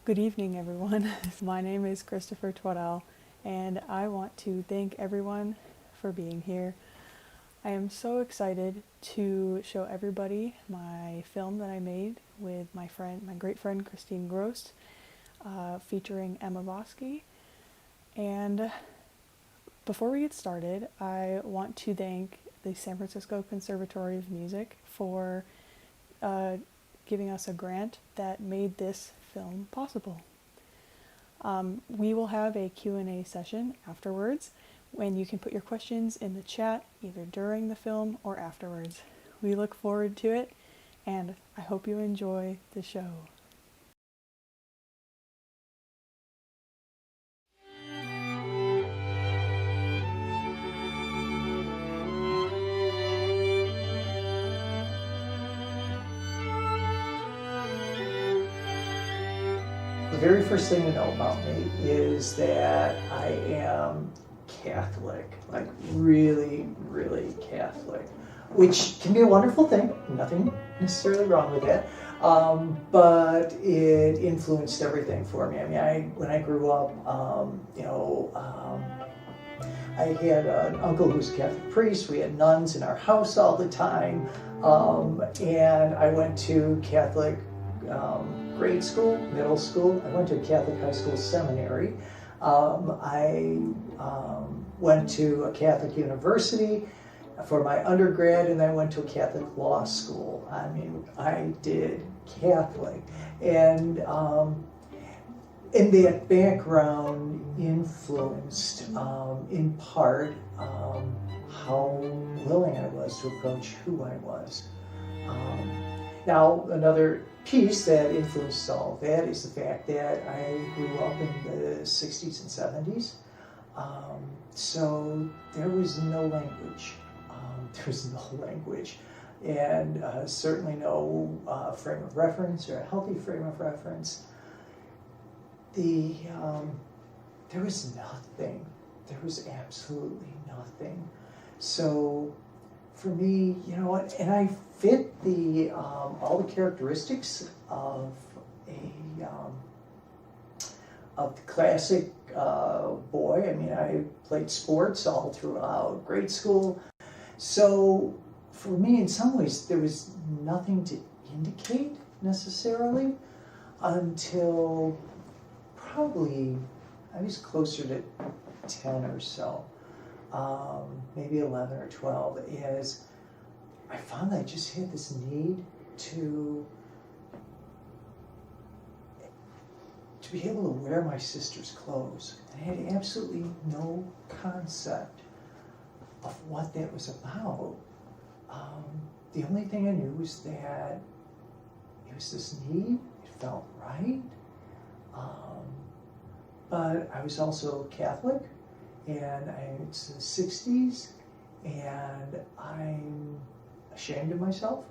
Good evening, everyone. My name is Kristofer Twadell, and I want to thank everyone for being here. I am so excited to show everybody my film that I made with my great friend Christine Grost, featuring Emma Vosicky. And before we get started, I want to thank the San Francisco Conservatory of Music for giving us a grant that made this film possible. We will have a Q&A session afterwards when you can put your questions in the chat either during the film or afterwards. We look forward to it, and I hope you enjoy the show. The very first thing to know about me is that I am Catholic, like really, really Catholic, which can be a wonderful thing, nothing necessarily wrong with that, but it influenced everything for me. I mean, when I grew up, I had an uncle who was a Catholic priest. We had nuns in our house all the time, and I went to Catholic grade school, middle school. I went to a Catholic high school seminary. I went to a Catholic university for my undergrad, and I went to a Catholic law school. I mean, I did Catholic. And that background influenced, in part, how willing I was to approach who I was. Now, another piece that influenced all of that is the fact that I grew up in the 60s and 70s. So there was no language. And certainly no frame of reference or a healthy frame of reference. There was nothing. There was absolutely nothing. So for me, you know what, and I fit all the characteristics of the classic boy. I mean, I played sports all throughout grade school. So for me, in some ways, there was nothing to indicate necessarily until probably I was closer to 10 or so. Maybe 11 or 12, is I found that I just had this need to be able to wear my sister's clothes. And I had absolutely no concept of what that was about. The only thing I knew was that it was this need, it felt right. But I was also Catholic. And it's the 60s, and I'm ashamed of myself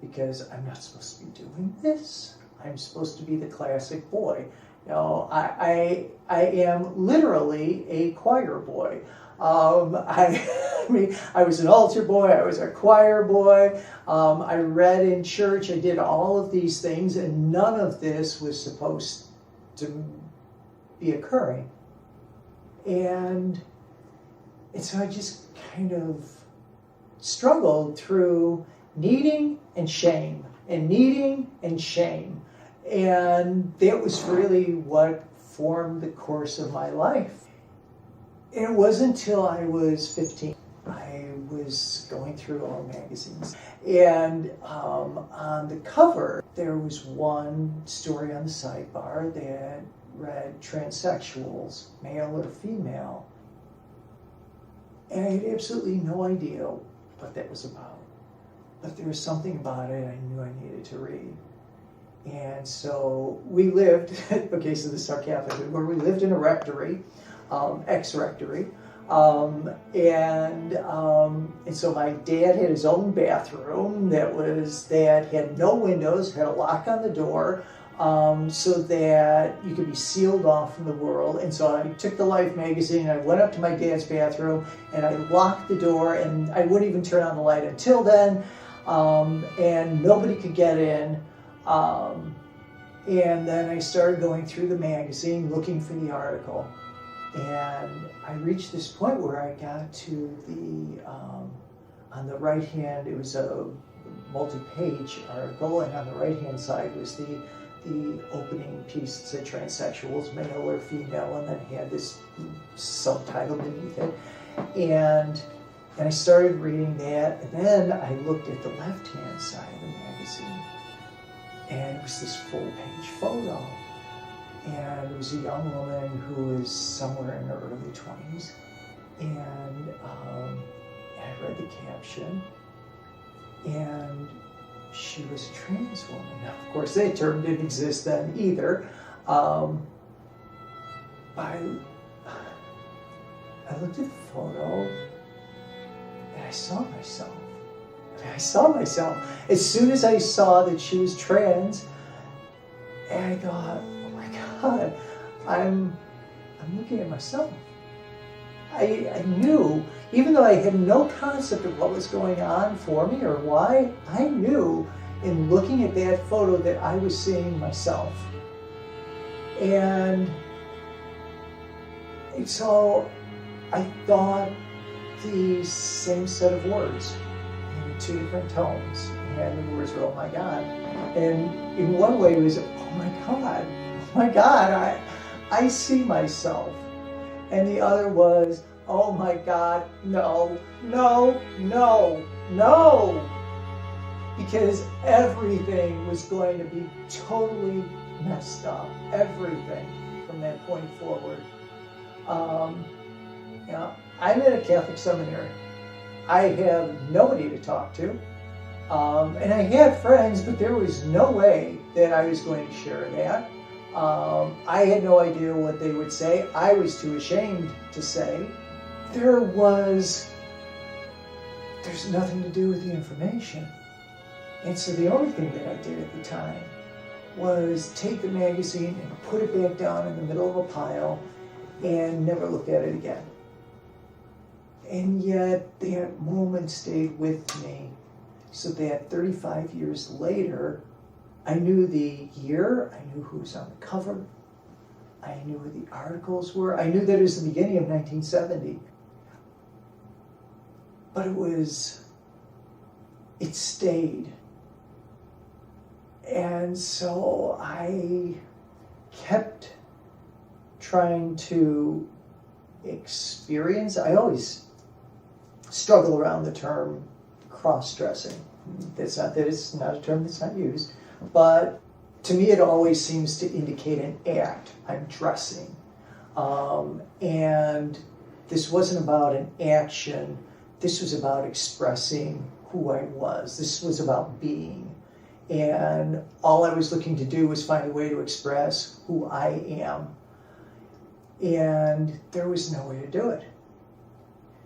because I'm not supposed to be doing this. I'm supposed to be the classic boy. You know, I am literally a choir boy. I mean, I was an altar boy, I was a choir boy, I read in church, I did all of these things, and none of this was supposed to be occurring. And so I just kind of struggled through needing and shame, and needing and shame. And that was really what formed the course of my life. And it wasn't until I was 15. I was going through all magazines. And on the cover, there was one story on the sidebar that read transsexuals, male or female. And I had absolutely no idea what that was about. But there was something about it I knew I needed to read. And so we lived, okay, so this is our Catholic, where we lived in a rectory, ex-rectory. And so my dad had his own bathroom that had no windows, had a lock on the door, so that you could be sealed off from the world. And so I took the Life magazine, and I went up to my dad's bathroom, and I locked the door, and I wouldn't even turn on the light until then, and nobody could get in. And then I started going through the magazine looking for the article. And I reached this point where I got to the, on the right hand, it was a multi-page article, and on the right hand side was the opening piece that said transsexuals, male or female, and then had this subtitle beneath it. And I started reading that, and then I looked at the left-hand side of the magazine, and it was this full-page photo. And it was a young woman who was somewhere in her early 20s, and I read the caption, and she was a trans woman. Now, of course, that term didn't exist then either. I looked at the photo, and I saw myself. I saw myself. As soon as I saw that she was trans, and I thought, oh my God, I'm looking at myself. I knew, even though I had no concept of what was going on for me or why, I knew in looking at that photo that I was seeing myself. And so I thought the same set of words in two different tones. And the words were, oh my God. And in one way it was, oh my God, I see myself. And the other was, oh my God, no, no, no, no. Because everything was going to be totally messed up. Everything from that point forward. You know, I'm in a Catholic seminary. I have nobody to talk to. And I had friends, but there was no way that I was going to share that. I had no idea what they would say. I was too ashamed to say. There's nothing to do with the information. And so the only thing that I did at the time was take the magazine and put it back down in the middle of a pile and never look at it again. And yet that moment stayed with me, so that 35 years later, I knew the year, I knew who was on the cover, I knew who the articles were, I knew that it was the beginning of 1970. But it stayed. And so I kept trying to experience, I always struggle around the term cross-dressing. It's not a term that's not used, but to me it always seems to indicate an act. I'm dressing. And this wasn't about an action. This was about expressing who I was. This was about being. And all I was looking to do was find a way to express who I am. And there was no way to do it.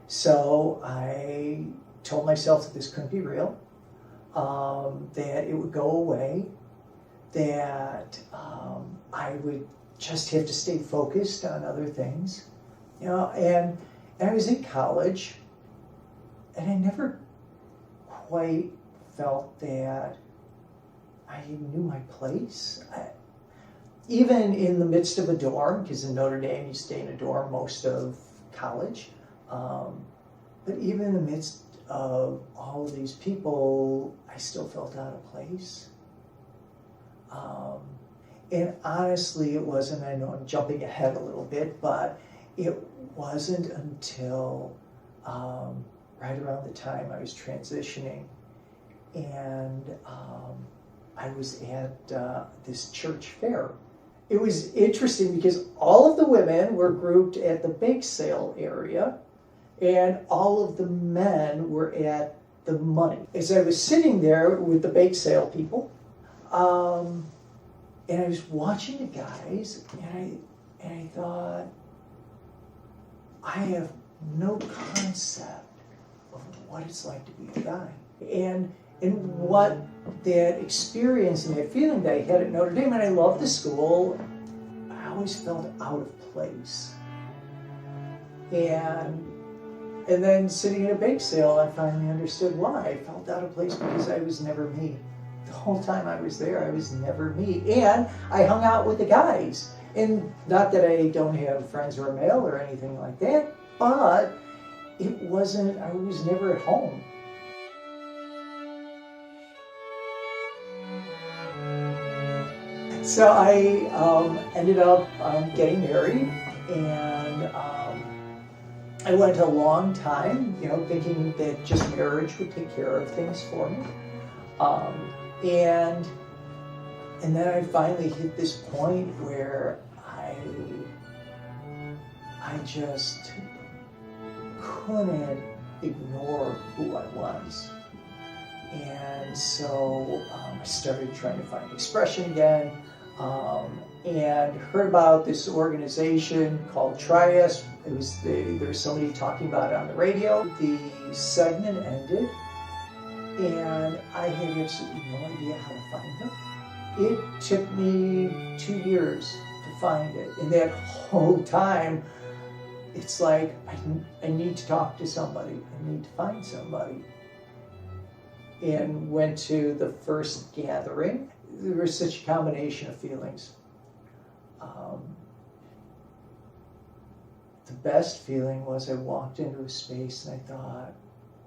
So I told myself that this couldn't be real, that it would go away, that I would just have to stay focused on other things. You know, and I was in college, and I never quite felt that I knew my place. Even in the midst of a dorm, because in Notre Dame you stay in a dorm most of college, but even in the midst of all of these people, I still felt out of place. And honestly, it wasn't, I know I'm jumping ahead a little bit, but it wasn't until right around the time I was transitioning, and I was at this church fair. It was interesting because all of the women were grouped at the bake sale area, and all of the men were at the money. As I was sitting there with the bake sale people, and I was watching the guys, and I thought, I have no concept of what it's like to be a guy. And what that experience and that feeling that I had at Notre Dame, and I loved the school, I always felt out of place. And then sitting at a bake sale, I finally understood why. I felt out of place because I was never me. the whole time I was there, I was never me. And I hung out with the guys. And not that I don't have friends who are male or anything like that, but I was never at home. So I ended up getting married, and I went a long time, thinking that just marriage would take care of things for me. And then I finally hit this point where I just couldn't ignore who I was. And so I started trying to find expression again, and heard about this organization called Trias. There was somebody talking about it on the radio. The segment ended, and I had absolutely no idea how to find them. It took me 2 years to find it. And that whole time, it's like, I need to talk to somebody. I need to find somebody. And went to the first gathering. There was such a combination of feelings. The best feeling was I walked into a space and I thought,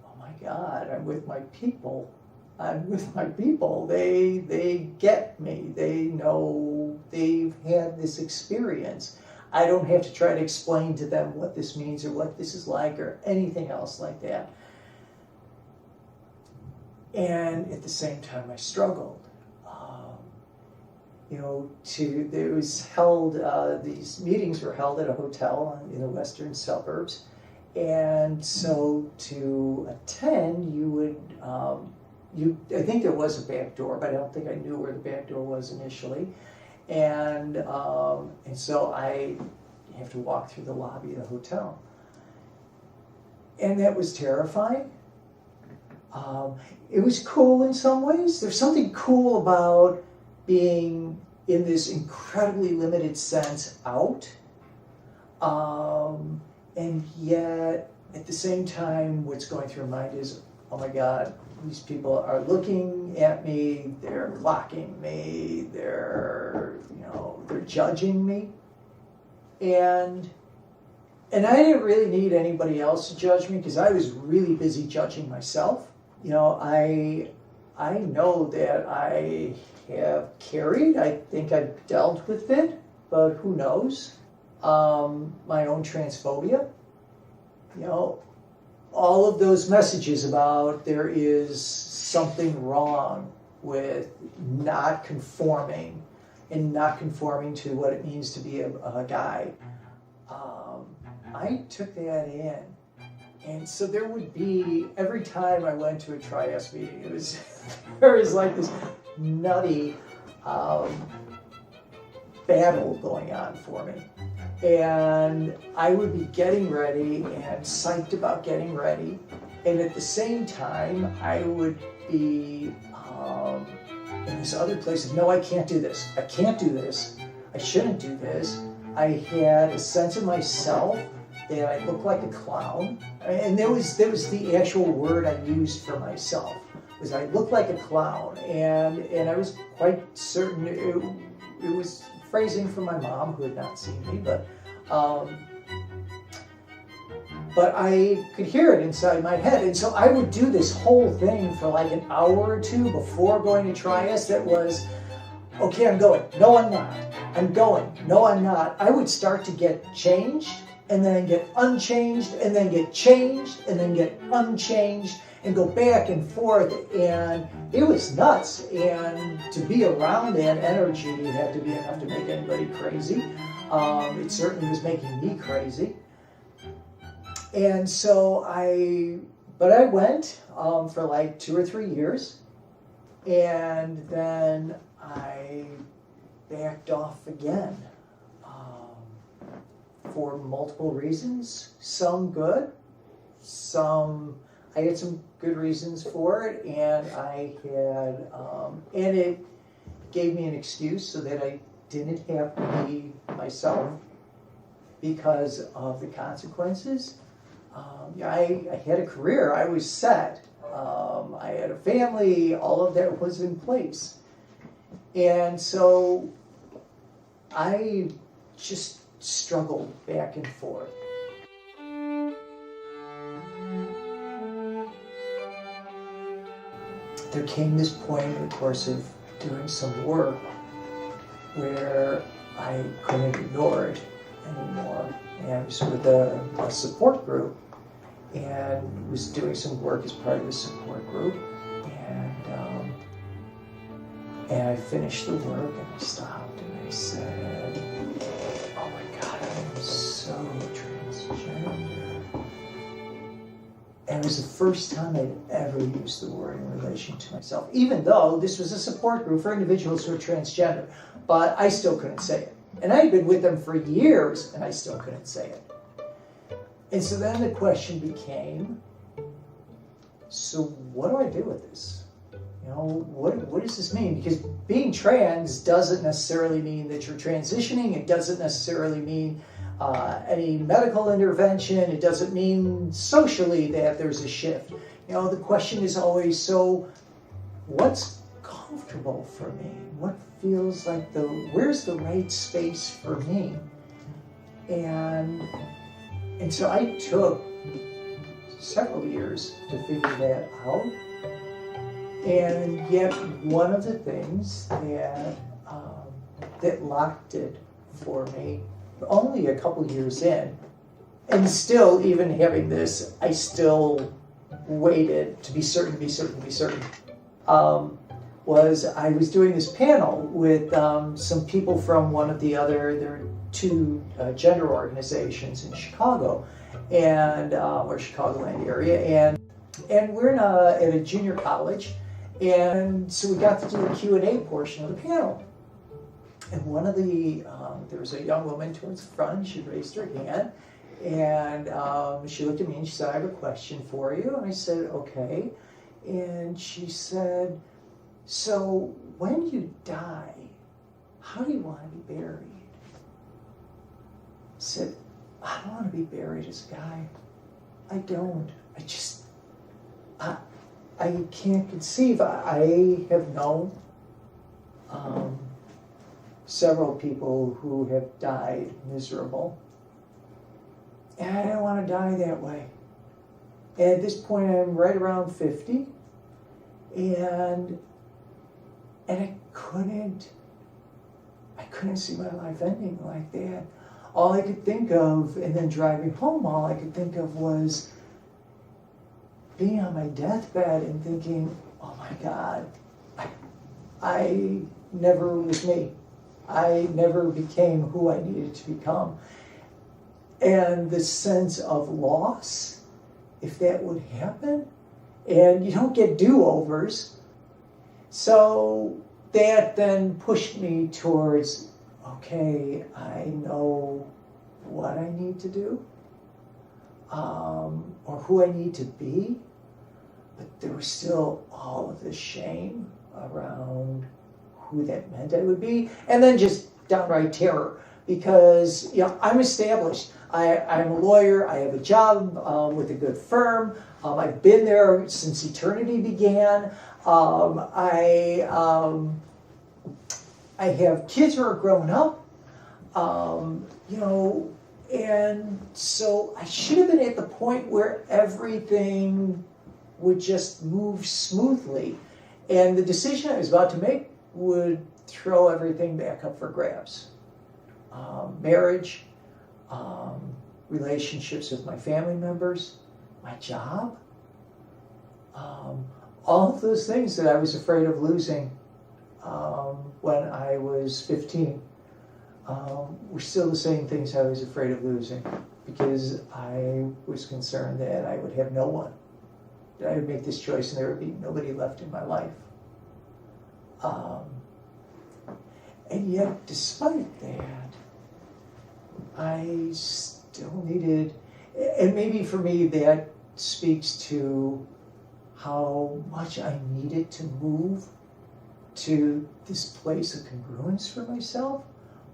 oh my God, I'm with my people. I'm with my people. They get me. They know they've had this experience. I don't have to try to explain to them what this means or what this is like or anything else like that. And at the same time, I struggled. There was held, these meetings were held at a hotel in the western suburbs. And so to attend, you would, I think there was a back door, but I don't think I knew where the back door was initially. And so I have to walk through the lobby of the hotel. And that was terrifying. It was cool in some ways. There's something cool about being in this incredibly limited sense out. And yet, at the same time, what's going through my mind is, oh my God, these people are looking at me, they're clocking me, they're judging me. And I didn't really need anybody else to judge me because I was really busy judging myself. I know that I have carried, I think I've dealt with it, but who knows? My own transphobia, all of those messages about there is something wrong with not conforming and not conforming to what it means to be a guy. I took that in. And so there would be, every time I went to a Trias meeting, there was like this nutty battle going on for me. And I would be getting ready and psyched about getting ready. And at the same time, I would be in this other place of, no, I can't do this. I can't do this. I shouldn't do this. I had a sense of myself that I looked like a clown. And there was the actual word I used for myself, was I looked like a clown. And I was quite certain it was phrasing from my mom, who had not seen me, but I could hear it inside my head. And so I would do this whole thing for like an hour or two before going to Trias that was, okay, I'm going. No, I'm not. I'm going. No, I'm not. I would start to get changed and then get unchanged and then get changed and then get unchanged and go back and forth. And it was nuts. And to be around that energy, it had to be enough to make anybody crazy. It certainly was making me crazy. And so I went for like 2 or 3 years, and then I backed off again for multiple reasons. Some good, I had some good reasons for it, and I had, and it gave me an excuse so that I didn't have to be myself because of the consequences. I had a career. I was set. I had a family, all of that was in place. And so I just struggled back and forth. There came this point in the course of doing some work where I couldn't ignore it anymore. And I was with a support group and was doing some work as part of the support group. And I finished the work and I stopped and I said, oh my God, I'm so transgender. And it was the first time I'd ever used the word in relation to myself, even though this was a support group for individuals who are transgender, but I still couldn't say it. And I had been with them for years and I still couldn't say it. And so then the question became, so what do I do with this? You know, what does this mean? Because being trans doesn't necessarily mean that you're transitioning. It doesn't necessarily mean any medical intervention. It doesn't mean socially that there's a shift. You know, the question is always, so what's comfortable for me? What feels like where's the right space for me? And so I took several years to figure that out. And yet one of the things that locked it for me, only a couple years in, and still even having this, I still waited to be certain, was I was doing this panel with some people from one of there are two gender organizations in Chicago, and or Chicagoland area, and we're at a junior college, and so we got to do the Q&A portion of the panel. And one of there was a young woman towards the front, and she raised her hand, and she looked at me and she said, I have a question for you. And I said, okay. And she said, so when you die, how do you want to be buried? I said, I don't want to be buried as a guy. I don't. I can't conceive. I have known several people who have died miserable. And I don't want to die that way. And at this point, I'm right around 50. And I couldn't see my life ending like that. All I could think of, and then driving home, all I could think of was being on my deathbed and thinking, oh my God, I never was me. I never became who I needed to become. And the sense of loss, if that would happen, and you don't get do-overs. So that then pushed me towards, okay, I know what I need to do, or who I need to be, but there was still all of the shame around who that meant I would be, and then just downright terror, because I'm established. I'm a lawyer, I have a job with a good firm, I've been there since eternity began, I have kids who are grown up, and so I should have been at the point where everything would just move smoothly. And the decision I was about to make would throw everything back up for grabs. Marriage, relationships with my family members, my job, all of those things that I was afraid of losing when I was 15 were still the same things I was afraid of losing, because I was concerned that I would have no one. That I would make this choice and there would be nobody left in my life. And yet, despite that, I still needed, and maybe for me that speaks to how much I needed to move to this place of congruence for myself,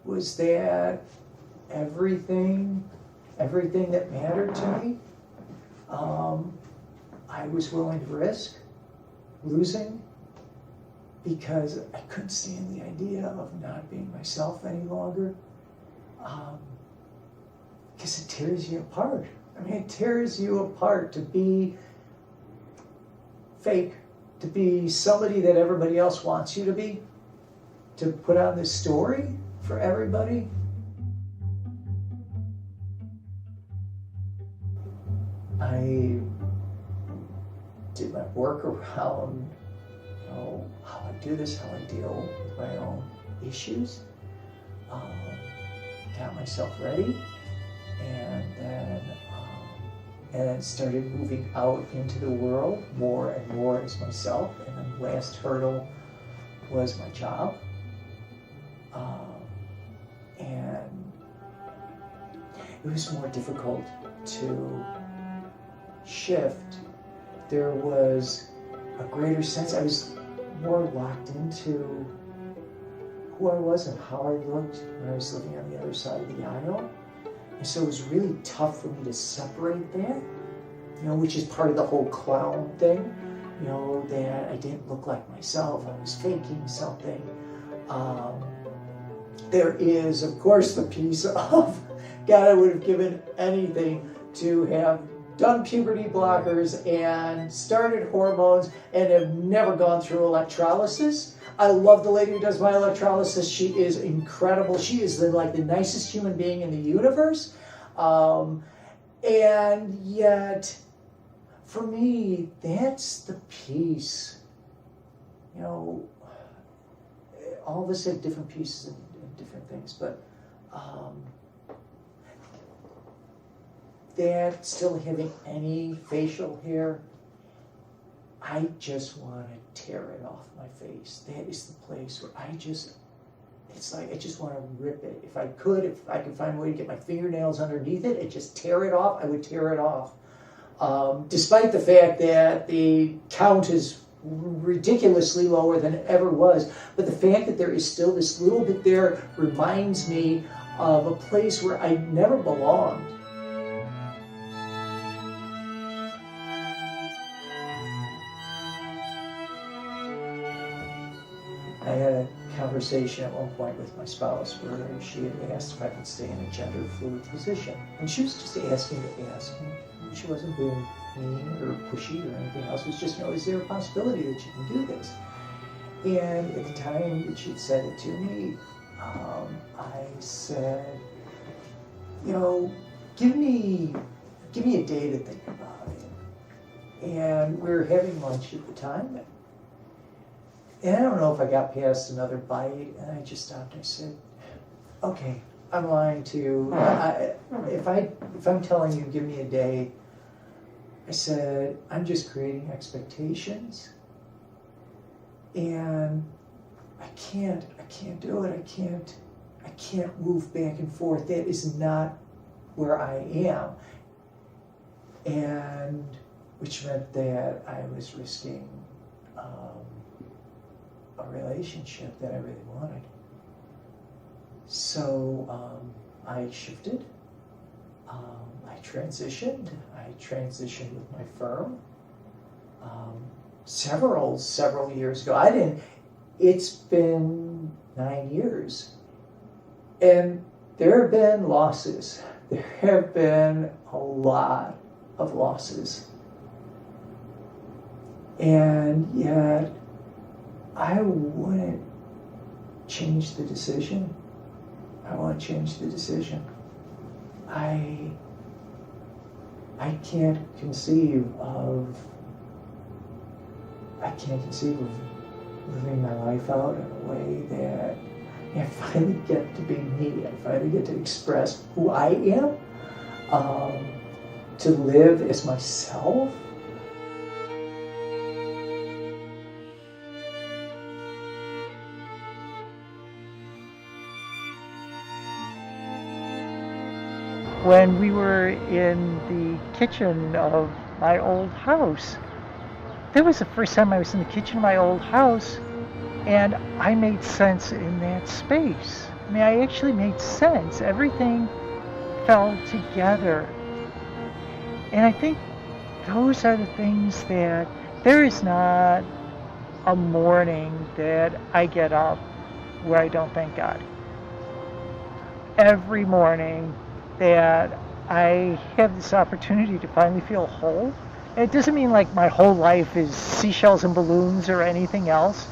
was that everything that mattered to me, I was willing to risk losing because I couldn't stand the idea of not being myself any longer. Because it tears you apart. I mean, it tears you apart to be fake, to be somebody that everybody else wants you to be, to put on this story for everybody. I did my work around how I do this, how I deal with my own issues. Got myself ready, and then started moving out into the world more and more as myself. And then the last hurdle was my job, and it was more difficult to shift. There was a greater sense. I was more locked into who I was and how I looked when I was living on the other side of the aisle. And so it was really tough for me to separate that, which is part of the whole clown thing, that I didn't look like myself. I was faking something. There is, of course, the piece of, God, I would have given anything to have done puberty blockers and started hormones and have never gone through electrolysis. I love the lady who does my electrolysis. She is incredible. She is the nicest human being in the universe. And yet, for me, that's the piece. All of us have different pieces and different things, but that still having any facial hair, I just want to tear it off my face. That is the place where it's like I just want to rip it. If I could find a way to get my fingernails underneath it and just tear it off, I would tear it off. Despite the fact that the count is ridiculously lower than it ever was, but the fact that there is still this little bit there reminds me of a place where I never belonged. I had a conversation at one point with my spouse where she had asked if I could stay in a gender fluid position. And she was just asking to ask. And she wasn't being mean or pushy or anything else. It was just, is there a possibility that you can do this? And at the time that she'd said it to me, I said, give me a day to think about it. And we were having lunch at the time. And I don't know if I got past another bite, and I just stopped and I said, okay, I'm lying to you. If I'm telling you, give me a day, I said, I'm just creating expectations. And I can't do it. I can't move back and forth. That is not where I am. And which meant that I was risking a relationship that I really wanted. So I shifted. I transitioned. I transitioned with my firm several years ago. It's been 9 years. And there have been losses. There have been a lot of losses. And yet, I wouldn't change the decision. I want to change the decision. I can't conceive of living my life out in a way that I finally get to be me. I finally get to express who I am, to live as myself. When we were in the kitchen of my old house, that was the first time I was in the kitchen of my old house, and I made sense in that space. I actually made sense. Everything fell together. And I think those are the things that there is not a morning that I get up where I don't thank God. Every morning that I have this opportunity to finally feel whole. And it doesn't mean like my whole life is seashells and balloons or anything else,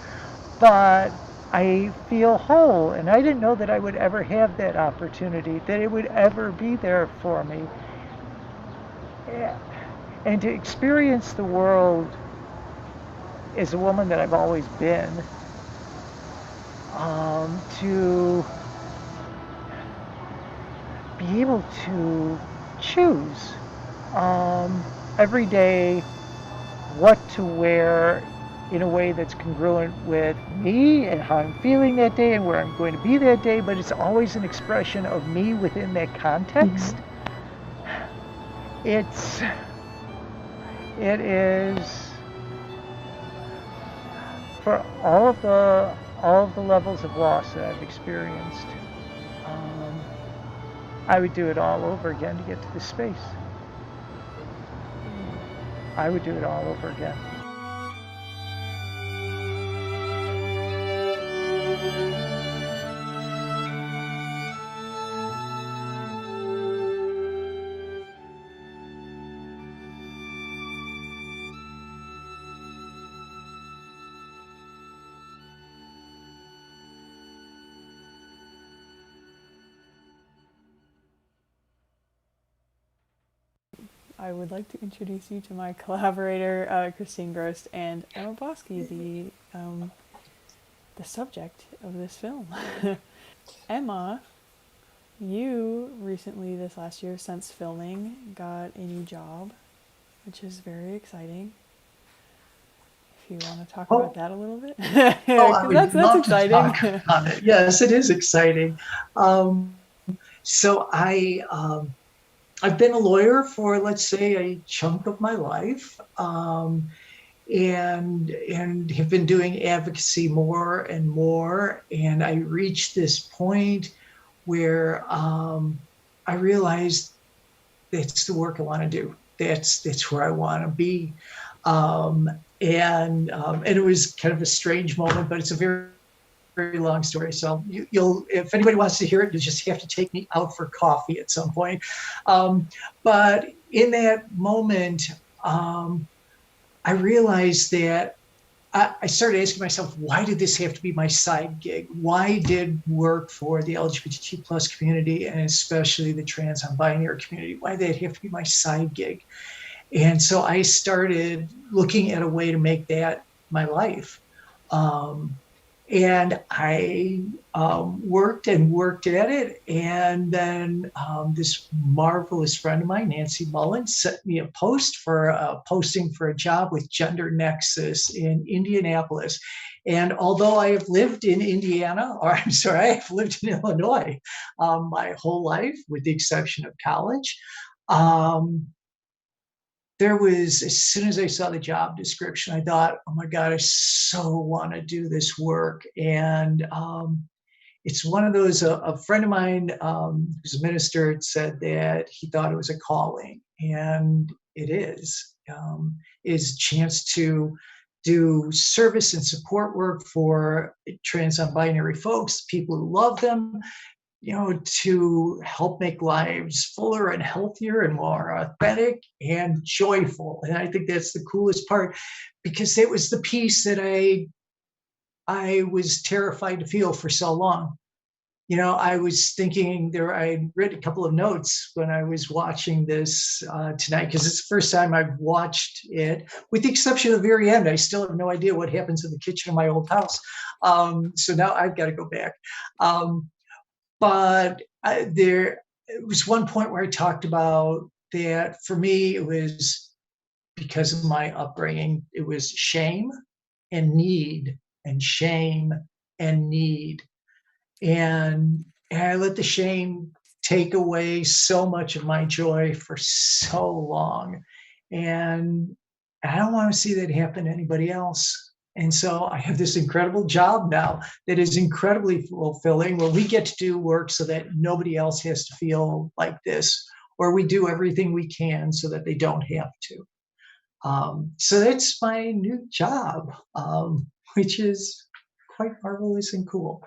but I feel whole. And I didn't know that I would ever have that opportunity, that it would ever be there for me. And to experience the world as a woman that I've always been, to be able to choose every day what to wear in a way that's congruent with me and how I'm feeling that day and where I'm going to be that day, but it's always an expression of me within that context. It is for all of the levels of loss that I've experienced. I would do it all over again to get to this space. I would do it all over again. I would like to introduce you to my collaborator, Christine Grost, and Emma Vosicky, the subject of this film. Emma, you recently, this last year, since filming, got a new job, which is very exciting. If you want to talk about that a little bit. I would that's love exciting. to talk about it. Yes, it is exciting. So I've been a lawyer for, let's say, a chunk of my life, and have been doing advocacy more and more. And I reached this point where I realized that's the work I want to do. That's where I want to be. And it was kind of a strange moment, but it's a very, very long story. So you'll, if anybody wants to hear it, you just have to take me out for coffee at some point. But in that moment, I realized that I started asking myself, why did this have to be my side gig? Why did work for the LGBTQ plus community, and especially the trans non-binary community, why did it have to be my side gig? And so I started looking at a way to make that my life. And I worked at it. And then this marvelous friend of mine, Nancy Mullen, sent me a posting for a job with Gender Nexus in Indianapolis. And although I have lived in Indiana, or I'm sorry, I have lived in Illinois my whole life, with the exception of college, there was, as soon as I saw the job description, I thought, oh my God, I so want to do this work. And it's one of those, a friend of mine who's a minister said that he thought it was a calling, and it is a chance to do service and support work for trans non-binary folks, people who love them, to help make lives fuller and healthier and more authentic and joyful. And I think that's the coolest part, because it was the piece that I was terrified to feel for so long. I was thinking I read a couple of notes when I was watching this tonight, because it's the first time I've watched it, with the exception of the very end. I still have no idea what happens in the kitchen of my old house. So now I've got to go back. But there was one point where I talked about that for me, it was because of my upbringing, it was shame and need, and shame and need. And I let the shame take away so much of my joy for so long. And I don't want to see that happen to anybody else. And so I have this incredible job now that is incredibly fulfilling, where we get to do work so that nobody else has to feel like this, or we do everything we can so that they don't have to. So that's my new job, which is quite marvelous and cool.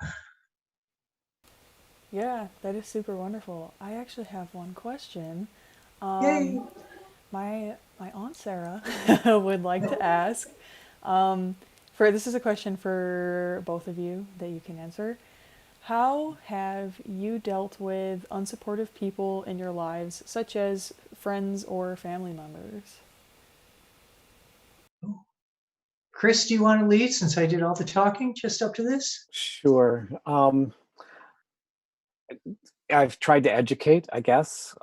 Yeah, that is super wonderful. I actually have one question. Yay! My aunt Sarah would like to ask. For this is a question for both of you that you can answer. How have you dealt with unsupportive people in your lives, such as friends or family members? Chris, do you want to lead since I did all the talking just up to this? Sure. I've tried to educate, I guess.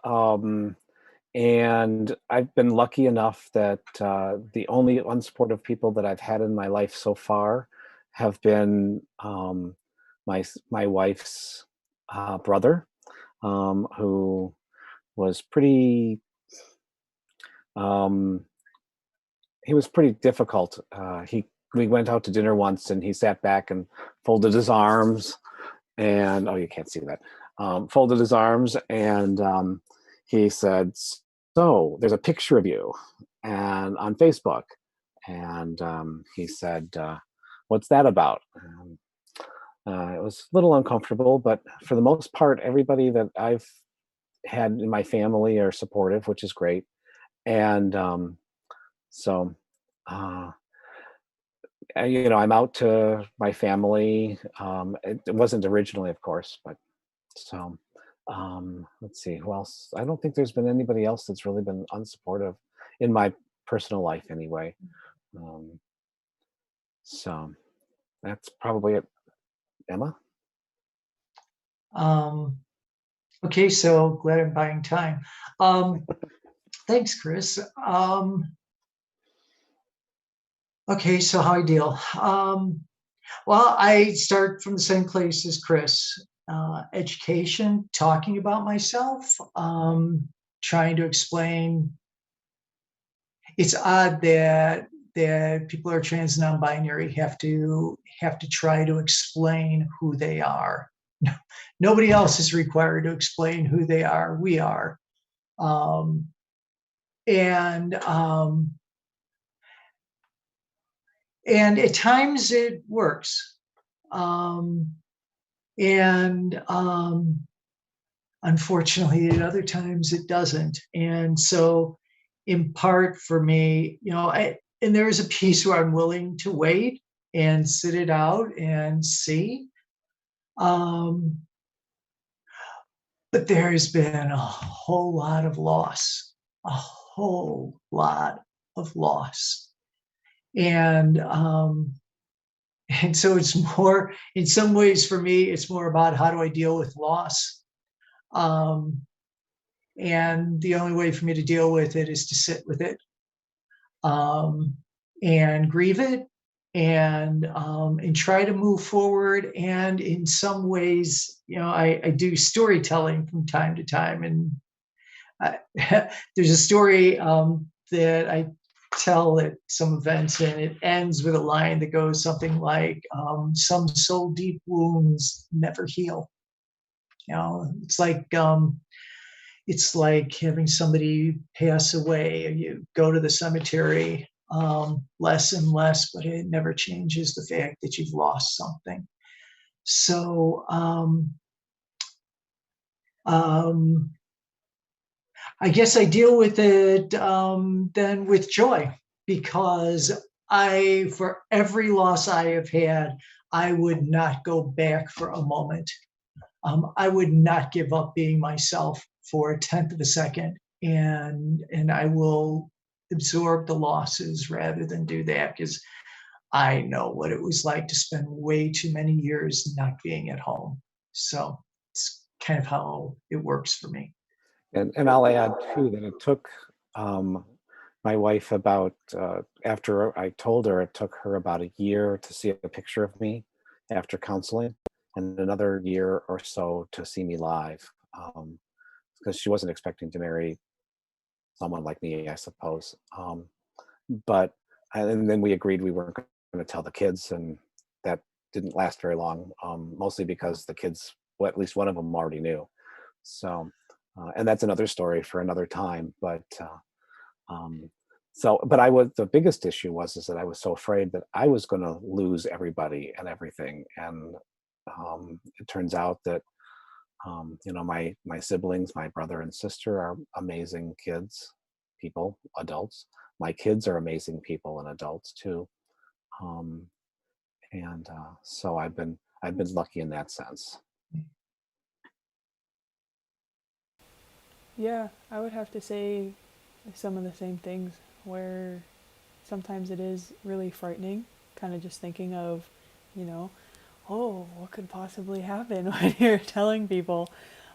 And I've been lucky enough that the only unsupportive people that I've had in my life so far have been my wife's brother, who was pretty um, he was pretty difficult. We went out to dinner once, and he sat back and folded his arms, and oh, you can't see that. Folded his arms, and he said, "So there's a picture of you, and on Facebook," and he said, "What's that about?" It was a little uncomfortable, but for the most part, everybody that I've had in my family are supportive, which is great, and so. Uh, I'm out to my family. It wasn't originally, of course, but so let's see who else. I don't think there's been anybody else that's really been unsupportive in my personal life, anyway. Um, so that's probably it. Emma? Okay, so glad I'm buying time. Thanks, Chris. Okay, so how I deal? Well, I start from the same place as Chris. Education, talking about myself, trying to explain. It's odd that people are trans and non-binary have to try to explain who they are. Nobody else is required to explain who they are. We are. And at times it works. Unfortunately, at other times it doesn't. And so, in part for me, and there is a piece where I'm willing to wait and sit it out and see. But there's been a whole lot of loss, a whole lot of loss. And so it's more, in some ways for me, it's more about how do I deal with loss. And the only way for me to deal with it is to sit with it, and grieve it, and try to move forward. And in some ways, I do storytelling from time to time, and there's a story that I tell at some events, and it ends with a line that goes something like, "Some so deep wounds never heal." It's like having somebody pass away, and you go to the cemetery less and less, but it never changes the fact that you've lost something. So I guess I deal with it then with joy, because for every loss I have had, I would not go back for a moment. I would not give up being myself for a tenth of a second, and I will absorb the losses rather than do that, because I know what it was like to spend way too many years not being at home. So it's kind of how it works for me. And I'll add too that it took my wife about after I told her, it took her about a year to see a picture of me after counseling, and another year or so to see me live, because she wasn't expecting to marry someone like me, I suppose. But and then we agreed we weren't going to tell the kids, and that didn't last very long. Mostly because the kids, well, at least one of them already knew. So, and that's another story for another time. But So, but the biggest issue was is that I was so afraid that I was going to lose everybody and everything. And it turns out that, my siblings, my brother and sister are amazing people, adults. My kids are amazing people and adults too. Um, and so I've been lucky in that sense. Yeah, I would have to say some of the same things where sometimes it is really frightening, kind of just thinking of, you know, oh, what could possibly happen when you're telling people.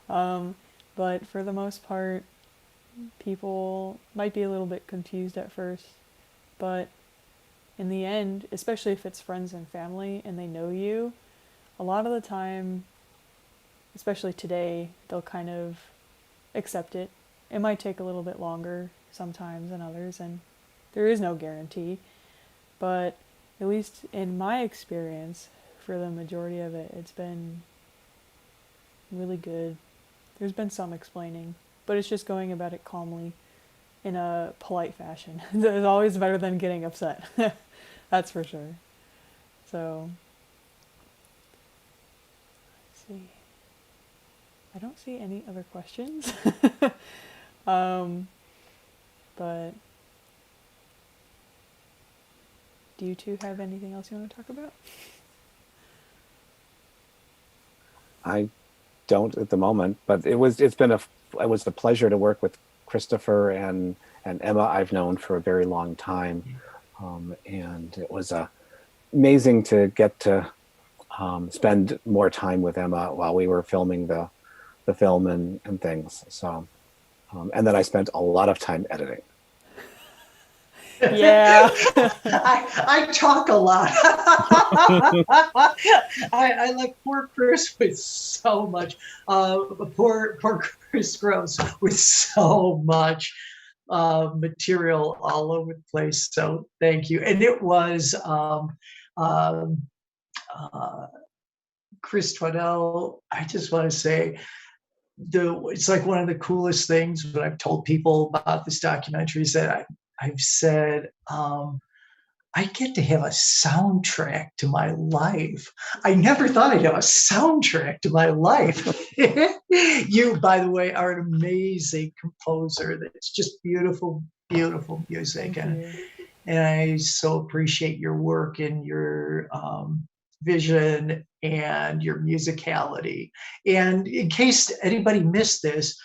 But for the most part, people might be a little bit confused at first, but in the end, especially if it's friends and family and they know you, a lot of the time, especially today, they'll kind of accept it. It might take a little bit longer sometimes than others, and there is no guarantee. But at least in my experience, for the majority of it, it's been really good. There's been some explaining, but it's just going about it calmly in a polite fashion. It's always better than getting upset. That's for sure. So, let's see. I don't see any other questions. But do you two have anything else you want to talk about? I don't at the moment, but it was a pleasure to work with Kristofer and Emma. I've known for a very long time, and it was amazing to get to spend more time with Emma while we were filming the film and things. So, and then I spent a lot of time editing. Yeah. I talk a lot. I like poor Chris with so much. Poor Chris Grost with so much material all over the place. So thank you. And it was Chris Twadell. I just want to say it's like one of the coolest things when I've told people about this documentary is that I've said, I get to have a soundtrack to my life. I never thought I'd have a soundtrack to my life. You, by the way, are an amazing composer. That's just beautiful, beautiful music. And I so appreciate your work and your vision and your musicality. And in case anybody missed this,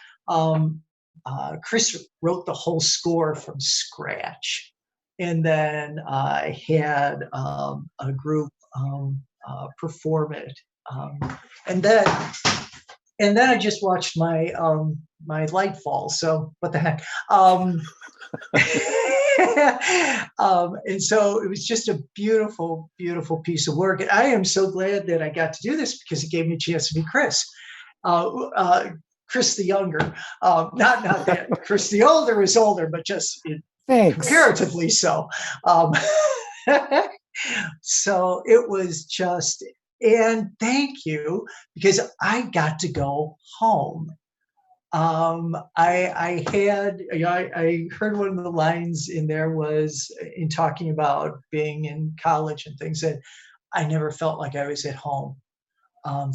Chris wrote the whole score from scratch, and then I had a group perform it, and then I just watched my my light fall. So what the heck? And so it was just a beautiful, beautiful piece of work. And I am so glad that I got to do this because it gave me a chance to be Chris. Chris the younger, not that Chris the older is older, but just comparatively so. So it was just, and thank you, because I got to go home. I had, I heard one of the lines in there was in talking about being in college and things, that I never felt like I was at home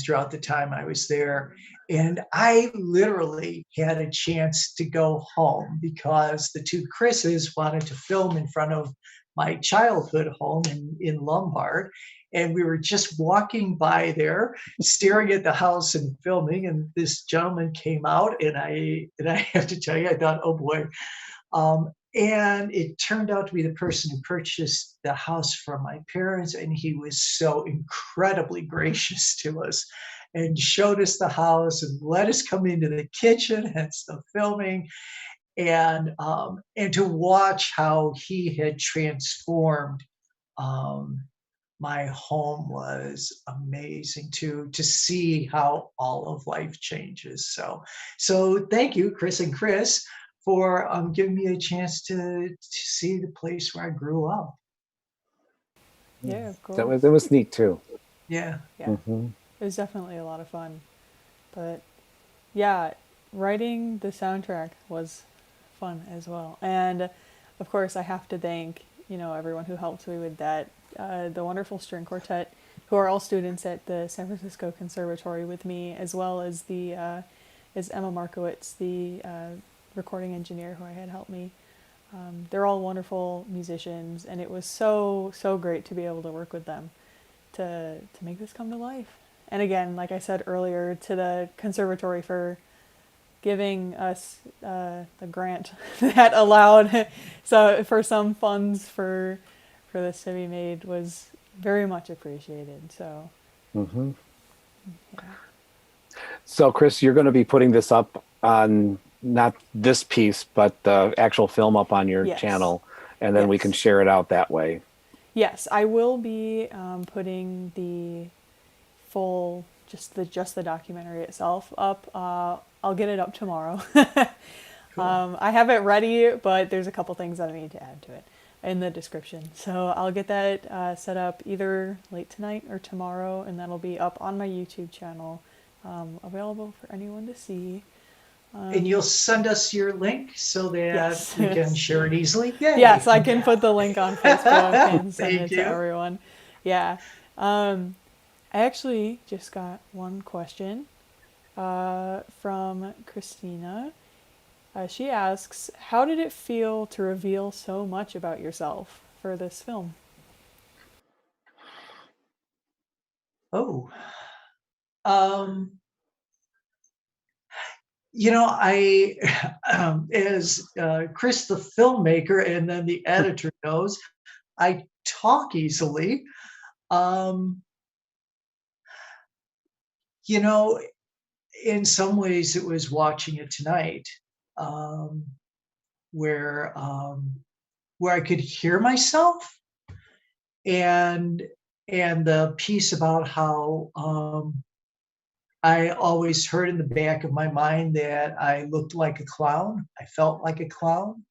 throughout the time I was there. And I literally had a chance to go home because the two Chris's wanted to film in front of my childhood home in Lombard. And we were just walking by there, staring at the house and filming. And this gentleman came out, and I have to tell you, I thought, oh boy. And it turned out to be the person who purchased the house from my parents, and he was so incredibly gracious to us and showed us the house and let us come into the kitchen, hence the filming, and to watch how he had transformed my home was amazing to see how all of life changes. So thank you, Chris and Chris, for giving me a chance to see the place where I grew up. Yeah, of course. That was neat too. Yeah. Yeah. Mm-hmm. It was definitely a lot of fun. But yeah, writing the soundtrack was fun as well. And of course, I have to thank, everyone who helped me with that. The wonderful string quartet, who are all students at the San Francisco Conservatory with me, as well as as Emma Markowitz, the recording engineer who I had helped me. They're all wonderful musicians, and it was so great to be able to work with them to make this come to life. And again, like I said earlier, to the conservatory for giving us the grant that allowed for some funds for this to be made was very much appreciated. So, Mm-hmm. yeah. So, Chris, you're going to be putting this up on not this piece, but the actual film up on your Yes. channel, and then we can Yes. share it out that way. Yes, I will be putting the full, just the documentary itself up. I'll get it up tomorrow. Cool. I have it ready, but there's a couple things that I need to add to it in the description. So I'll get that set up either late tonight or tomorrow, and that'll be up on my YouTube channel, available for anyone to see. And you'll send us your link so that Yes. we can share it easily? Yay. Yes, I can put the link on Facebook and send Thank it you. to everyone. Yeah. I actually just got one question from Christina. She asks, how did it feel to reveal so much about yourself for this film? Oh. I, as Chris, the filmmaker, and then the editor knows, I talk easily. In some ways, it was watching it tonight, where I could hear myself, and the piece about how I always heard in the back of my mind that I looked like a clown. I felt like a clown,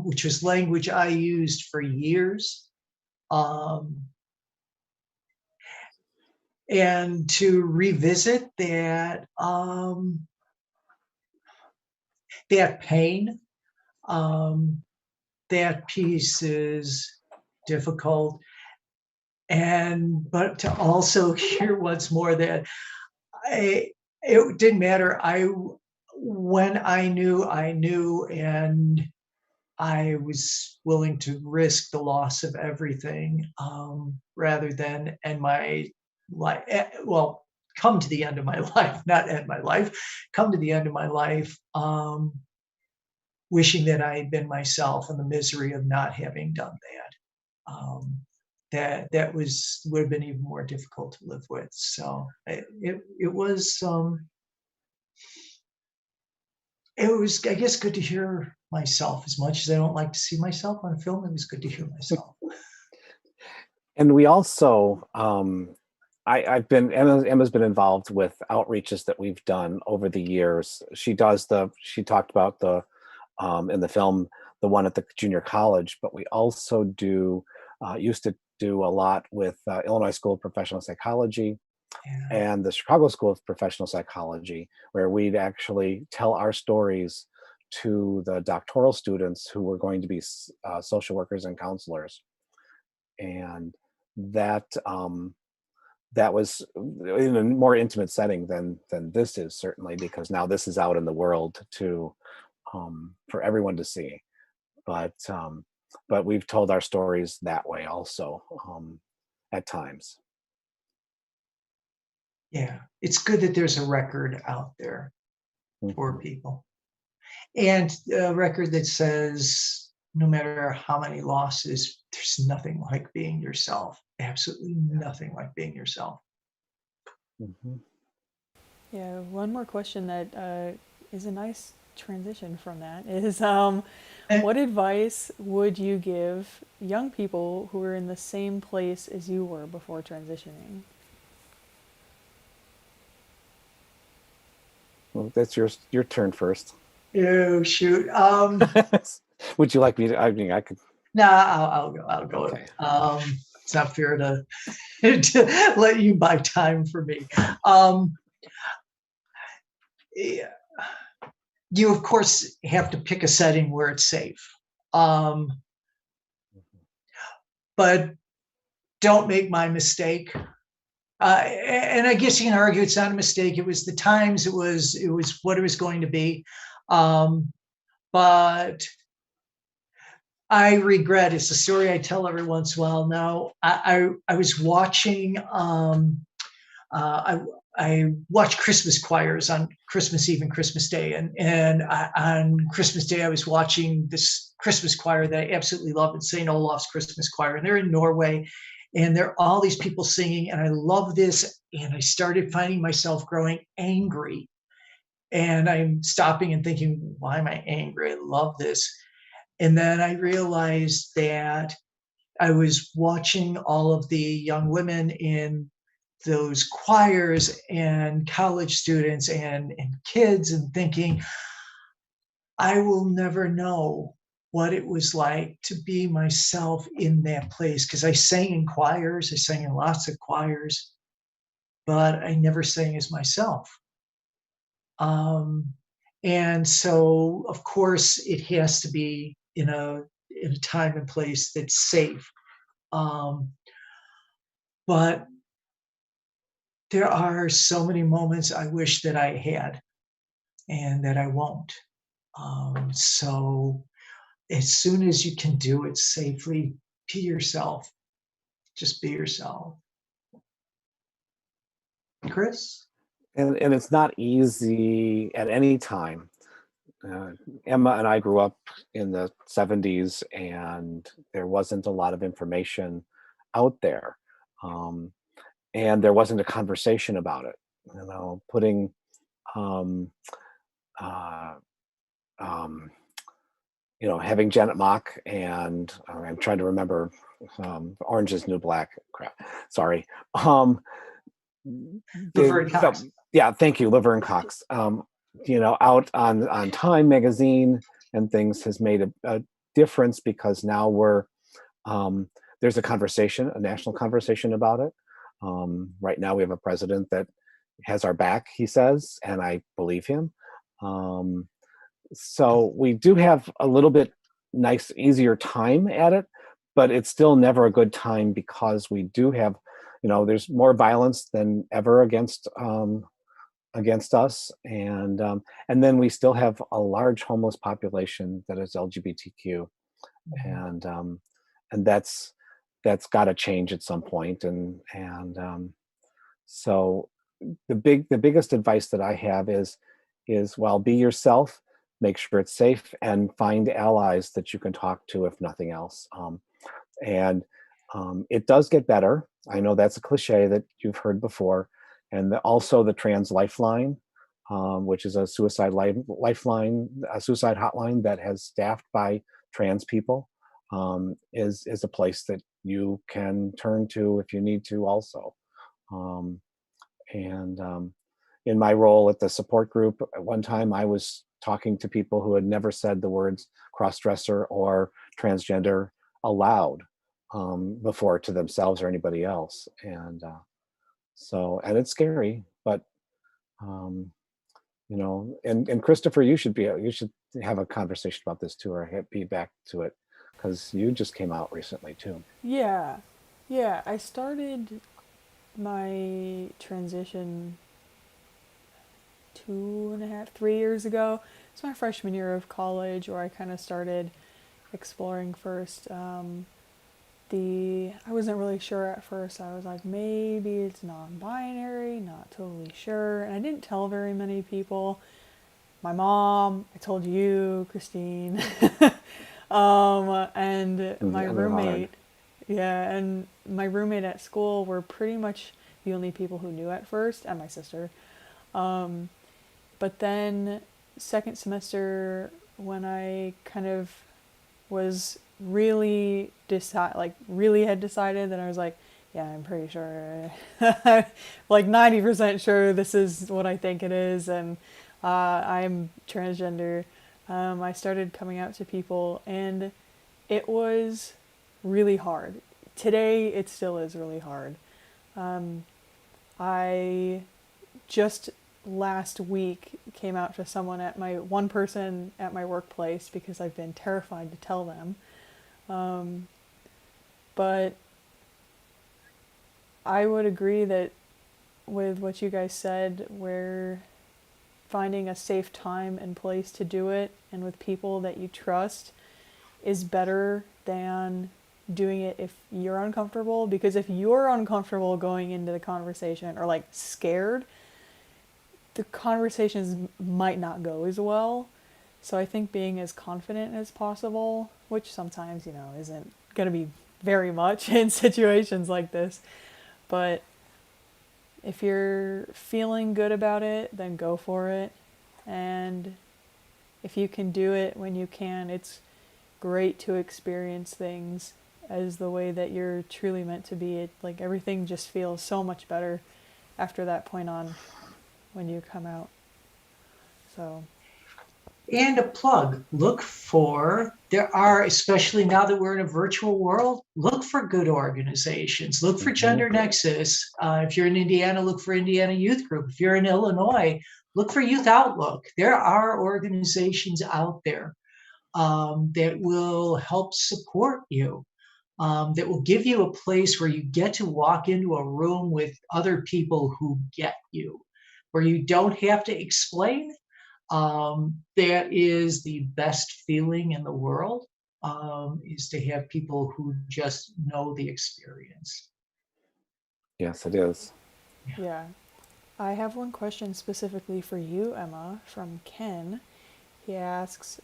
which was language I used for years. And to revisit that, that pain, that piece is difficult. But to also hear once more that it didn't matter. When I knew, and I was willing to risk the loss of everything, rather than end my life. Well, come to the end of my life, not end my life. Come to the end of my life, wishing that I had been myself, and the misery of not having done that. That would have been even more difficult to live with. So it was, I guess, good to hear myself. As much as I don't like to see myself on film, it was good to hear myself. And we also, Emma's been involved with outreaches that we've done over the years. She talked about in the film, the one at the junior college, but we also used to do a lot with Illinois School of Professional Psychology and the Chicago School of Professional Psychology, where we'd actually tell our stories to the doctoral students who were going to be social workers and counselors. And that was in a more intimate setting than this is, certainly, because now this is out in the world for everyone to see. But we've told our stories that way also, at times. Yeah, it's good that there's a record out there for people, and a record that says no matter how many losses, there's nothing like being yourself. Absolutely nothing like being yourself. Mm-hmm. Yeah, one more question that is a nice transition from that is, what advice would you give young people who are in the same place as you were before transitioning? Well, that's your turn first. Oh, shoot. Would you like me to? I mean, I could. No, I'll go. Okay. It's not fair to let you buy time for me. Yeah. You, of course, have to pick a setting where it's safe. But don't make my mistake. And I guess you can argue it's not a mistake. It was the times. It was what it was going to be. But I regret. It's a story I tell every once in a while. Now I was watching. I watch Christmas choirs on Christmas Eve and Christmas Day, and on Christmas Day I was watching this Christmas choir that I absolutely love. It's St. Olaf's Christmas Choir, and they're in Norway. And there are all these people singing, and I love this. And I started finding myself growing angry. And I'm stopping and thinking, why am I angry? I love this. And then I realized that I was watching all of the young women in those choirs and college students and kids and thinking, I will never know what it was like to be myself in that place, because I sang in choirs, I sang in lots of choirs, but I never sang as myself. And so, of course, it has to be in a time and place that's safe. But there are so many moments I wish that I had and that I won't. So as soon as you can do it safely, be yourself. Just be yourself. Chris? And it's not easy at any time. Emma and I grew up in the 70s, and there wasn't a lot of information out there. And there wasn't a conversation about it. Putting having Janet Mock and I'm trying to remember Orange is New Black. Crap. Sorry. Laverne Cox. Yeah, thank you, Laverne Cox. Out on Time magazine and things has made a difference, because now there's a national conversation about it. Right now we have a president that has our back, he says, and I believe him. So we do have a little bit easier time at it, but it's still never a good time, because we do have, there's more violence than ever against us, and then we still have a large homeless population that is LGBTQ, and that's got to change at some point, and so the biggest advice that I have is well, be yourself, make sure it's safe, and find allies that you can talk to, if nothing else. And it does get better. I know that's a cliche that you've heard before. And also the Trans Lifeline, which is a suicide lifeline, a suicide hotline that has staffed by trans people, is a place that you can turn to if you need to also. In my role at the support group, at one time I was talking to people who had never said the words cross-dresser or transgender aloud before, to themselves or anybody else. And it's scary, but and Kristofer, you should have a conversation about this too, or be back to it, because you just came out recently too. Yeah. I started my transition 3 years ago. It's my freshman year of college, where I kind of started exploring first. I wasn't really sure at first. I was like, maybe it's non-binary, not totally sure. And I didn't tell very many people. My mom, I told you, Christine, and my roommate. Yeah, and my roommate at school were pretty much the only people who knew at first, and my sister. But then second semester, when I kind of was really had decided, that I was like, yeah, I'm pretty sure, like 90% sure this is what I think it is, and I'm transgender. I started coming out to people, and it was really hard. Today, it still is really hard. I just last week came out to someone one person at my workplace because I've been terrified to tell them. But I would agree that with what you guys said, where finding a safe time and place to do it and with people that you trust is better than doing it if you're uncomfortable. Because if you're uncomfortable going into the conversation or like scared, the conversations might not go as well. So I think being as confident as possible, which sometimes, isn't going to be very much in situations like this, but if you're feeling good about it, then go for it. And if you can do it when you can, it's great to experience things as the way that you're truly meant to be. It, like, everything just feels so much better after that point on when you come out. So. And a plug, there are, especially now that we're in a virtual world, look for good organizations. Look for Gender Nexus. If you're in Indiana, look for Indiana Youth Group. If you're in Illinois, look for Youth Outlook. There are organizations out there that will help support you, that will give you a place where you get to walk into a room with other people who get you, where you don't have to explain. That is the best feeling in the world, is to have people who just know the experience. Yes, it is. Yeah. I have one question specifically for you, Emma, from Ken. He asks,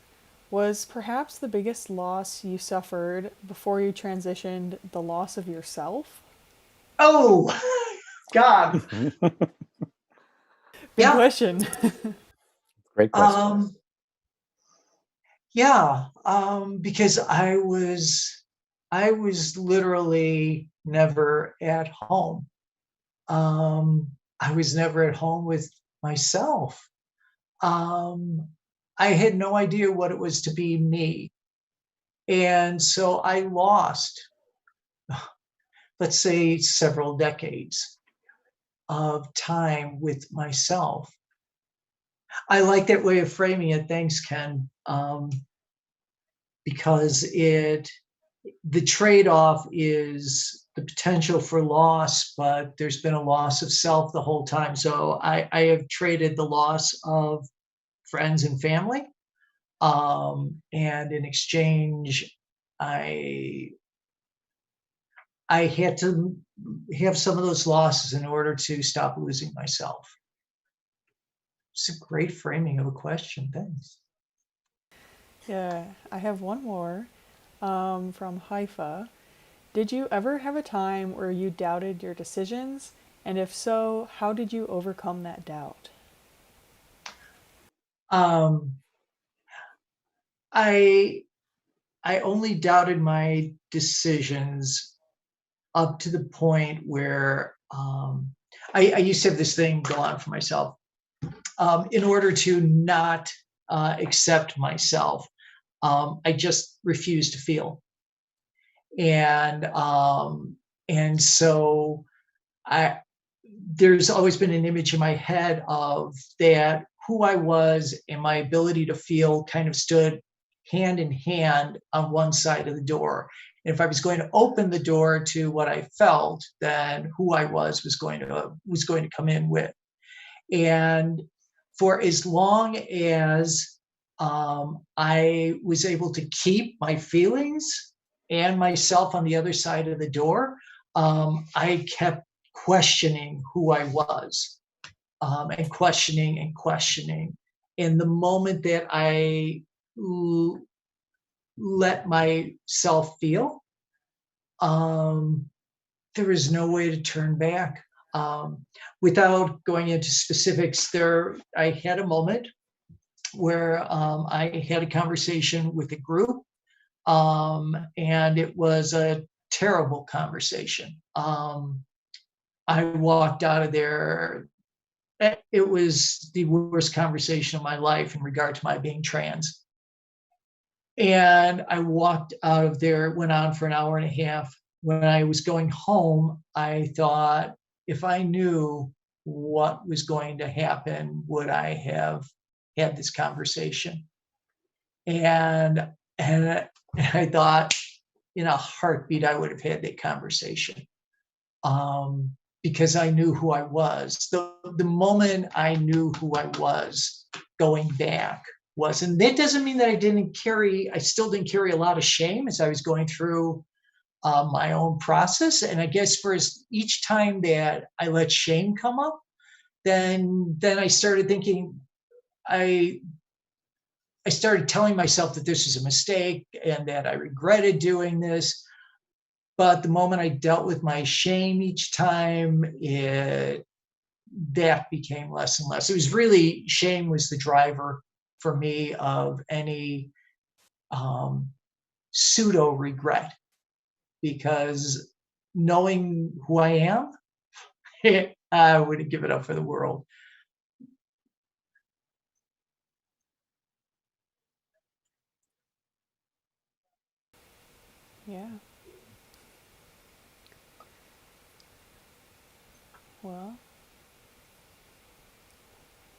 was perhaps the biggest loss you suffered before you transitioned the loss of yourself? Oh, God. Big question. Great question. Because I was literally never at home. I was never at home with myself. I had no idea what it was to be me. And so I lost, let's say, several decades of time with myself. I like that way of framing it. Thanks, Ken. Because the trade-off is the potential for loss, but there's been a loss of self the whole time. So I have traded the loss of friends and family, and in exchange, I had to have some of those losses in order to stop losing myself. It's a great framing of a question. Thanks. Yeah, I have one more from Haifa. Did you ever have a time where you doubted your decisions? And if so, how did you overcome that doubt? I only doubted my decisions up to the point where I used to have this thing go on for myself. In order to not accept myself, I just refused to feel. And so there's always been an image in my head of that who I was and my ability to feel kind of stood hand in hand on one side of the door. And if I was going to open the door to what I felt, then who I was going to come in with. And for as long as I was able to keep my feelings and myself on the other side of the door, I kept questioning who I was, and questioning and questioning. And the moment that I let myself feel, there was no way to turn back. Without going into specifics, I had a moment where I had a conversation with a group, and it was a terrible conversation. I walked out of there. It was the worst conversation of my life in regard to my being trans. And I walked out of there, it went on for an hour and a half. When I was going home, I thought, if I knew what was going to happen would I have had this conversation. And I thought, in a heartbeat, I would have had that conversation, because I knew who I was. The moment I knew who I was, going back was, and that doesn't mean that I still didn't carry a lot of shame as I was going through my own process. And I guess for each time that I let shame come up, then I started thinking, I started telling myself that this was a mistake and that I regretted doing this. But the moment I dealt with my shame each time, that became less and less. It was really, shame was the driver for me of any pseudo regret, because knowing who I am, I wouldn't give it up for the world. Yeah. Well,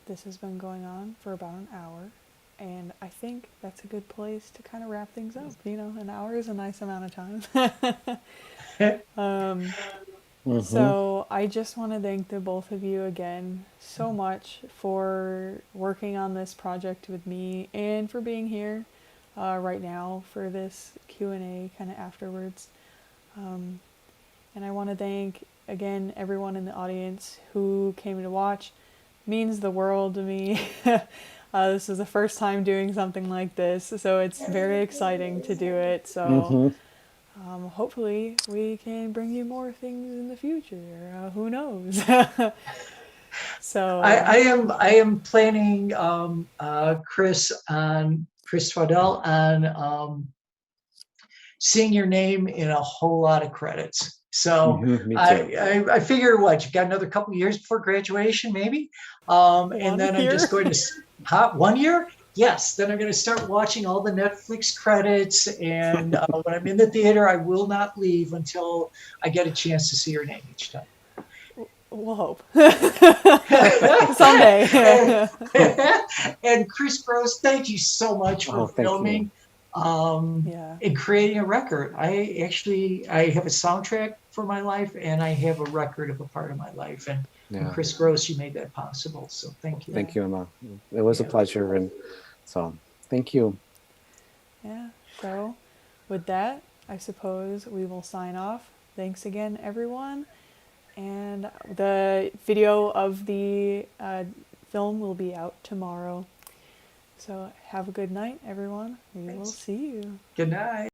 this has been going on for about an hour, and I think that's a good place to kind of wrap things up. An hour is a nice amount of time. So I just want to thank the both of you again so much for working on this project with me and for being here right now for this Q&A kind of afterwards. And I want to thank again everyone in the audience who came to watch. It means the world to me. This is the first time doing something like this, so it's very exciting to do it. So hopefully we can bring you more things in the future. Who knows? So I am planning, Chris Twadell, on seeing your name in a whole lot of credits. So Me too. I figure, what, you've got another couple of years before graduation, maybe, and then I'm just going to 1 year. Yes, then I'm going to start watching all the Netflix credits, and when I'm in the theater, I will not leave until I get a chance to see your name each time. we'll hope. Someday. And Chris Grost, thank you so much for filming and creating a record. I have a soundtrack for my life, and I have a record of a part of my life. And Chris Grost, you made that possible. So thank you. Thank you, Emma. It was a pleasure. And so thank you. Yeah. So with that, I suppose we will sign off. Thanks again, everyone. And the video of the film will be out tomorrow. So have a good night, everyone. We will see you. Good night.